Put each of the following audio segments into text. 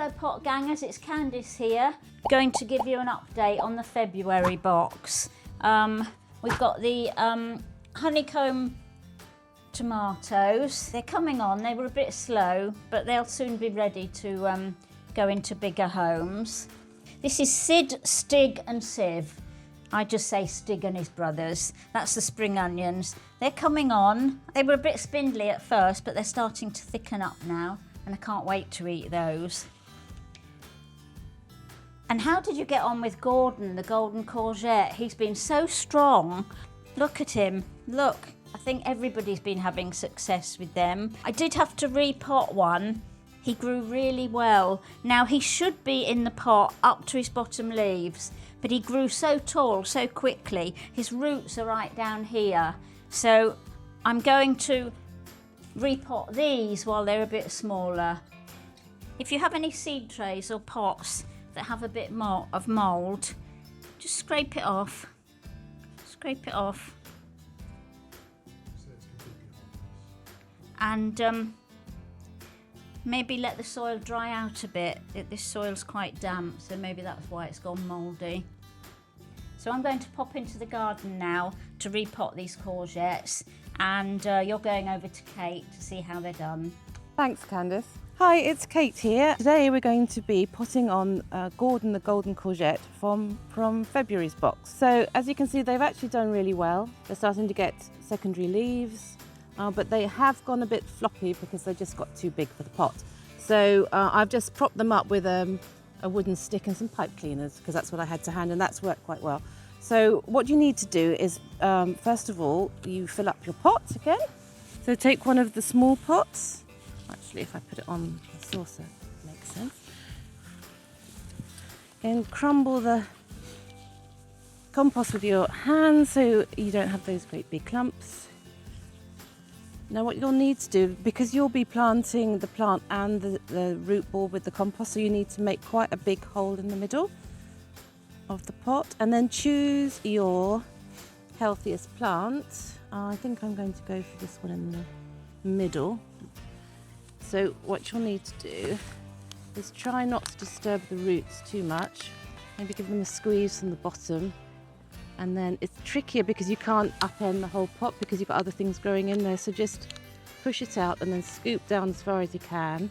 Hello pot gangers, it's Candice here. Going to give you an update on the February box. We've got the honeycomb tomatoes. They're coming on, they were a bit slow, but they'll soon be ready to go into bigger homes. This is Sid, Stig and Siv. I just say Stig and his brothers. That's the spring onions. They're coming on. They were a bit spindly at first, but they're starting to thicken up now, and I can't wait to eat those. And how did you get on with Gordon, the golden courgette? He's been so strong. Look at him, look. I think everybody's been having success with them. I did have to repot one. He grew really well. Now he should be in the pot up to his bottom leaves, but he grew so tall so quickly. His roots are right down here. So I'm going to repot these while they're a bit smaller. If you have any seed trays or pots that have a bit more of mould, just scrape it off. Scrape it off. And maybe let the soil dry out a bit. This soil's quite damp, so maybe that's why it's gone mouldy. So I'm going to pop into the garden now to repot these courgettes, and you're going over to Kate to see how they're done. Thanks, Candice. Hi, it's Kate here. Today we're going to be potting on Gordon the golden courgette from February's box. So as you can see, they've actually done really well. They're starting to get secondary leaves, but they have gone a bit floppy because they just got too big for the pot. So I've just propped them up with a wooden stick and some pipe cleaners, because that's what I had to hand, and that's worked quite well. So what you need to do is, first of all, you fill up your pot again. So take one of the small pots. Actually, if I put it on the saucer, it makes sense. And crumble the compost with your hands so you don't have those great big clumps. Now what you'll need to do, because you'll be planting the plant and the root ball with the compost, so you need to make quite a big hole in the middle of the pot, and then choose your healthiest plant. I think I'm going to go for this one in the middle. So what you'll need to do is try not to disturb the roots too much. Maybe give them a squeeze from the bottom. And then it's trickier because you can't upend the whole pot because you've got other things growing in there. So just push it out and then scoop down as far as you can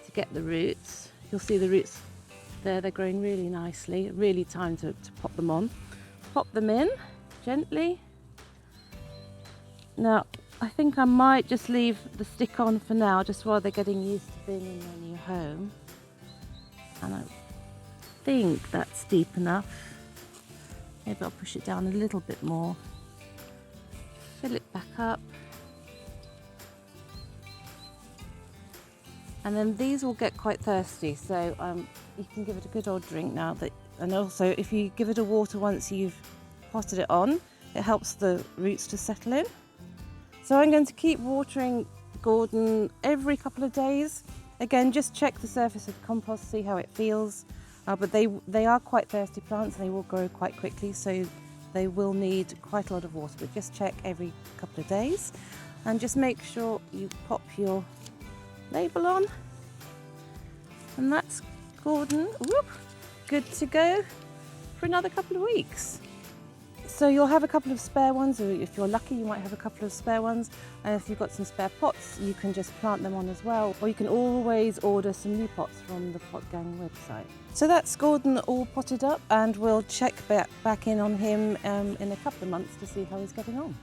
to get the roots. You'll see the roots there, they're growing really nicely. Really time to pop them on. Pop them in gently. Now, I think I might just leave the stick on for now, just while they're getting used to being in their new home. And I think that's deep enough. Maybe I'll push it down a little bit more. Fill it back up. And then these will get quite thirsty, so you can give it a good old drink now. And also, if you give it a water once you've potted it on, it helps the roots to settle in. So I'm going to keep watering Gordon every couple of days. Again, just check the surface of the compost, see how it feels. But they are quite thirsty plants, and they will grow quite quickly, so they will need quite a lot of water. But just check every couple of days, and just make sure you pop your label on. And that's Gordon. Whoop, good to go for another couple of weeks. So you'll have a couple of spare ones, or if you're lucky you might have a couple of spare ones, and if you've got some spare pots you can just plant them on as well, or you can always order some new pots from the Pot Gang website. So that's Gordon all potted up, and we'll check back in on him in a couple of months to see how he's getting on.